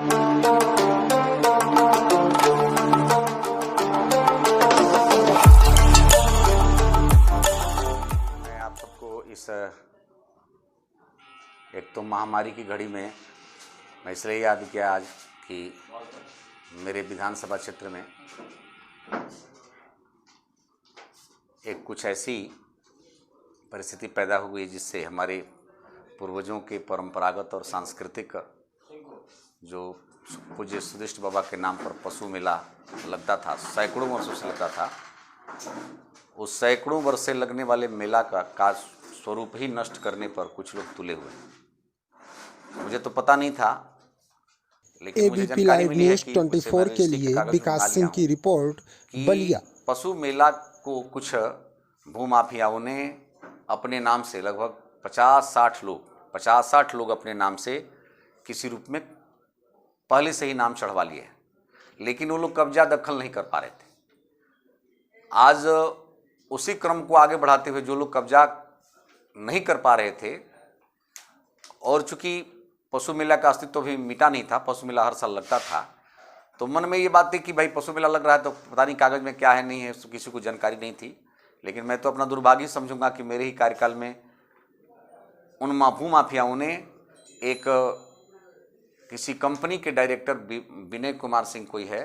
आप सबको इस एक तो महामारी की घड़ी में मैं इसलिए याद किया आज कि मेरे विधानसभा क्षेत्र में एक कुछ ऐसी परिस्थिति पैदा हो गई जिससे हमारे पूर्वजों के परंपरागत और सांस्कृतिक जो पूज्य सुदिष्ट बाबा के नाम पर पशु मेला लगता था, सैकड़ों वर्षों से लगता था, उस सैकड़ों वर्ष से लगने वाले मेला का स्वरूप ही नष्ट करने पर कुछ लोग तुले हुए। मुझे तो पता नहीं था, लेकिन मुझे एबीपी जानकारी लाइव मिली है न्यूज कि 24 के लिए विकास सिंह की रिपोर्ट। बलिया पशु मेला को कुछ भूमाफियाओं ने अपने नाम से लगभग 50-60 लोग अपने नाम से किसी रूप में पहले से ही नाम चढ़वा लिए हैं, लेकिन वो लोग कब्जा दखल नहीं कर पा रहे थे। आज उसी क्रम को आगे बढ़ाते हुए जो लोग कब्जा नहीं कर पा रहे थे, और चूंकि पशु मेला का अस्तित्व भी मिटा नहीं था, पशु मेला हर साल लगता था, तो मन में ये बात थी कि भाई पशु मेला लग रहा है तो पता नहीं कागज में क्या है नहीं है, किसी को जानकारी नहीं थी। लेकिन मैं तो अपना दुर्भाग्य समझूंगा कि मेरे ही कार्यकाल में उन भूमाफियाओं ने एक किसी कंपनी के डायरेक्टर विनय कुमार सिंह कोई है,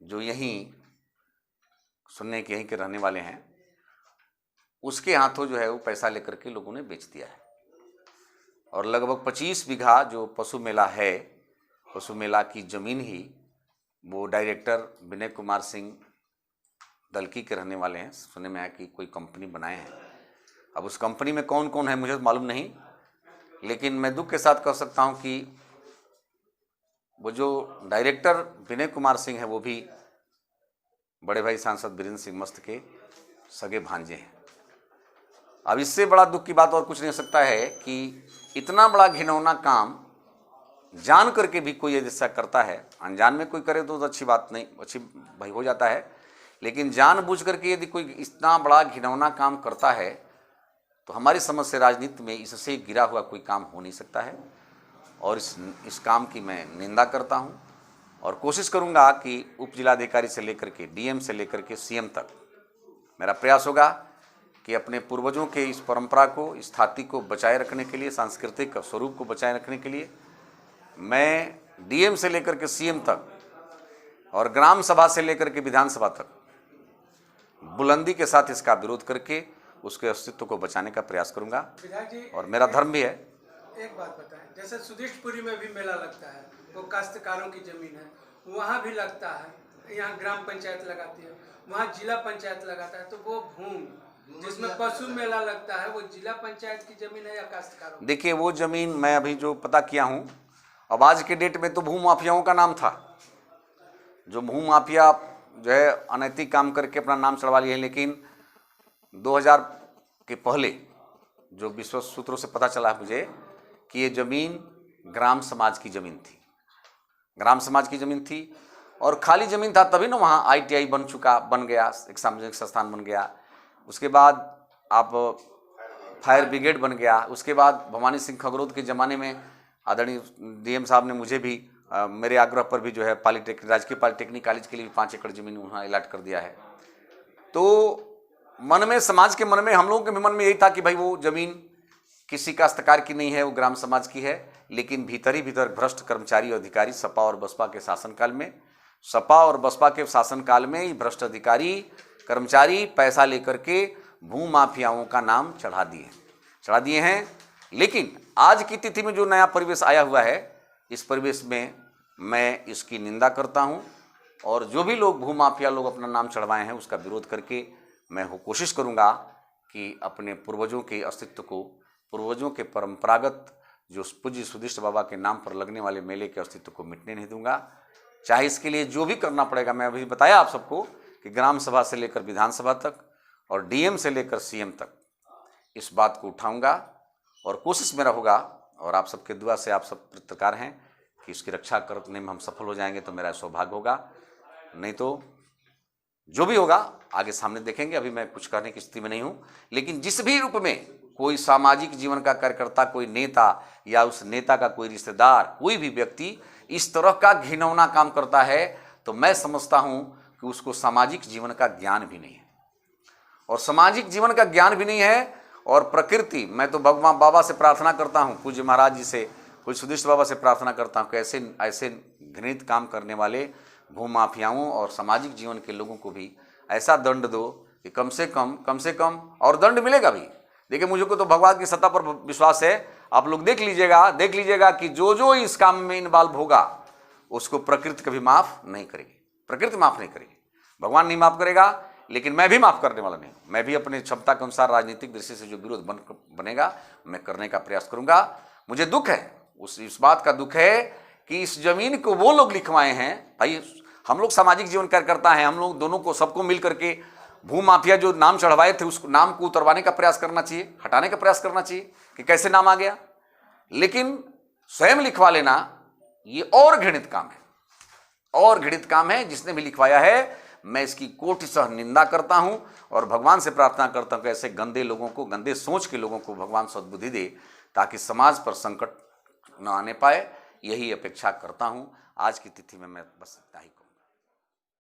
जो यहीं सुनने के यहीं के रहने वाले हैं, उसके हाथों जो है वो पैसा लेकर के लोगों ने बेच दिया है। और लगभग 25 बीघा जो पशु मेला है, पशु मेला की ज़मीन ही वो डायरेक्टर विनय कुमार सिंह दलकी के रहने वाले हैं। सुनने में आया कि कोई कंपनी बनाए हैं। अब उस कंपनी में कौन कौन है मुझे तो मालूम नहीं, लेकिन मैं दुख के साथ कह सकता हूं कि वो जो डायरेक्टर विनय कुमार सिंह है वो भी बड़े भाई सांसद वीरेंद्र सिंह मस्त के सगे भांजे हैं। अब इससे बड़ा दुख की बात और कुछ नहीं हो सकता है कि इतना बड़ा घिनौना काम जान करके भी कोई ऐसा करता है। अनजान में कोई करे तो अच्छी बात नहीं, अच्छी भाई हो जाता है, लेकिन जानबूझ करके यदि कोई इतना बड़ा घिनौना काम करता है तो हमारी समझ से राजनीति में इससे गिरा हुआ कोई काम हो नहीं सकता है। और इस काम की मैं निंदा करता हूं और कोशिश करूंगा कि उप जिलाधिकारी से लेकर के डीएम से लेकर के सीएम तक मेरा प्रयास होगा कि अपने पूर्वजों के इस परंपरा को, इस थाती को बचाए रखने के लिए, सांस्कृतिक स्वरूप को बचाए रखने के लिए मैं डीएम से लेकर के सीएम तक और ग्राम सभा से लेकर के विधानसभा तक बुलंदी के साथ इसका विरोध करके उसके अस्तित्व को बचाने का प्रयास करूंगा। और मेरा धर्म भी है। एक बात बताएं, जैसे सुदिष्टपुरी में भी मेला लगता है, वो काश्तकारों की जमीन है, वहाँ भी लगता है, यहाँ ग्राम पंचायत लगाती है, वहाँ जिला पंचायत लगाता है, तो वो भूमि जिसमें पशु मेला लगता है वो जिला पंचायत की जमीन है या काश्तकारों? देखिए, वो जमीन मैं अभी जो पता किया हूँ, अब आज के डेट में तो भूमाफियाओं का नाम था, जो भूमाफिया जो है अनैतिक काम करके अपना नाम चढ़वा लिए हैं। लेकिन 2000 के पहले जो विश्वस्त सूत्रों से पता चला मुझे कि ये ज़मीन ग्राम समाज की ज़मीन थी, ग्राम समाज की ज़मीन थी और खाली ज़मीन था, तभी ना वहाँ आईटीआई बन गया, एक सार्वजनिक संस्थान बन गया। उसके बाद आप फायर ब्रिगेड बन गया। उसके बाद भवानी सिंह खगरोद के ज़माने में आदरणीय डीएम साहब ने मुझे भी मेरे आग्रह पर भी जो है राजकीय पॉलिटेक्निक कॉलेज के लिए 5 एकड़ ज़मीन वहाँ अलॉट कर दिया है। तो मन में, समाज के मन में, हम लोगों के मन में यही था कि भाई वो ज़मीन किसी काश्तकार की नहीं है, वो ग्राम समाज की है। लेकिन भीतर ही भीतर भ्रष्ट कर्मचारी और अधिकारी सपा और बसपा के शासनकाल में ही भ्रष्ट अधिकारी कर्मचारी पैसा लेकर के भूमाफियाओं का नाम चढ़ा दिए हैं। लेकिन आज की तिथि में जो नया परिवेश आया हुआ है, इस परिवेश में मैं इसकी निंदा करता हूं और जो भी लोग भूमाफिया लोग अपना नाम चढ़वाए हैं उसका विरोध करके मैं कोशिश करूंगा कि अपने पूर्वजों के अस्तित्व को, पूर्वजों के परंपरागत जो पूज्य सुदिष्ट बाबा के नाम पर लगने वाले मेले के अस्तित्व को मिटने नहीं दूंगा। चाहे इसके लिए जो भी करना पड़ेगा, मैं अभी बताया आप सबको कि ग्राम सभा से लेकर विधानसभा तक और डीएम से लेकर सीएम तक इस बात को उठाऊंगा और कोशिश मेरा होगा। और आप सबके दुआ से आप सब पत्रकार हैं कि इसकी रक्षा करने में हम सफल हो जाएंगे तो मेरा सौभाग्य होगा, नहीं तो जो भी होगा आगे सामने देखेंगे। अभी मैं कुछ कहने की स्थिति में नहीं हूं, लेकिन जिस भी रूप में कोई सामाजिक जीवन का कार्यकर्ता, कोई नेता या उस नेता का कोई रिश्तेदार, कोई भी व्यक्ति इस तरह का घिनौना काम करता है तो मैं समझता हूं कि उसको सामाजिक जीवन का ज्ञान भी नहीं है, और सामाजिक जीवन का ज्ञान भी नहीं है। और प्रकृति, मैं तो भगवान बाबा से प्रार्थना करता हूं, पूज्य महाराज जी से, पूज्य सुधीष्ट बाबा से प्रार्थना करता हूं कि ऐसे घृणित काम करने वाले भूमाफियाओं और सामाजिक जीवन के लोगों को भी ऐसा दंड दो कि कम से कम और दंड मिलेगा भी। देखिए, मुझे को तो भगवान की सत्ता पर विश्वास है। आप लोग देख लीजिएगा कि जो इस काम में इन्वॉल्व होगा उसको प्रकृति कभी माफ नहीं करेगी, प्रकृति माफ नहीं करेगी, भगवान नहीं माफ करेगा, लेकिन मैं भी माफ करने वाला नहीं हूं। मैं भी अपनी क्षमता के अनुसार राजनीतिक दृष्टि से जो विरोध बनेगा मैं करने का प्रयास करूंगा। मुझे दुख है, इस बात का दुख है कि इस जमीन को वो लोग लिखवाए हैं। भाई, हम लोग सामाजिक जीवन कार्यकर्ता हैं, हम लोग दोनों को सबको मिल करके भूमाफिया जो नाम चढ़वाए थे उस नाम को उतरवाने का प्रयास करना चाहिए, हटाने का प्रयास करना चाहिए कि कैसे नाम आ गया। लेकिन स्वयं लिखवा लेना ये और घृणित काम है, जिसने भी लिखवाया है मैं इसकी कोटिशः निंदा करता हूं और भगवान से प्रार्थना करता हूं कि ऐसे गंदे लोगों को, गंदे सोच के लोगों को भगवान सद्बुद्धि दे ताकि समाज पर संकट न आने पाए। यही अपेक्षा करता हूं। आज की तिथि में मैं बस इतना ही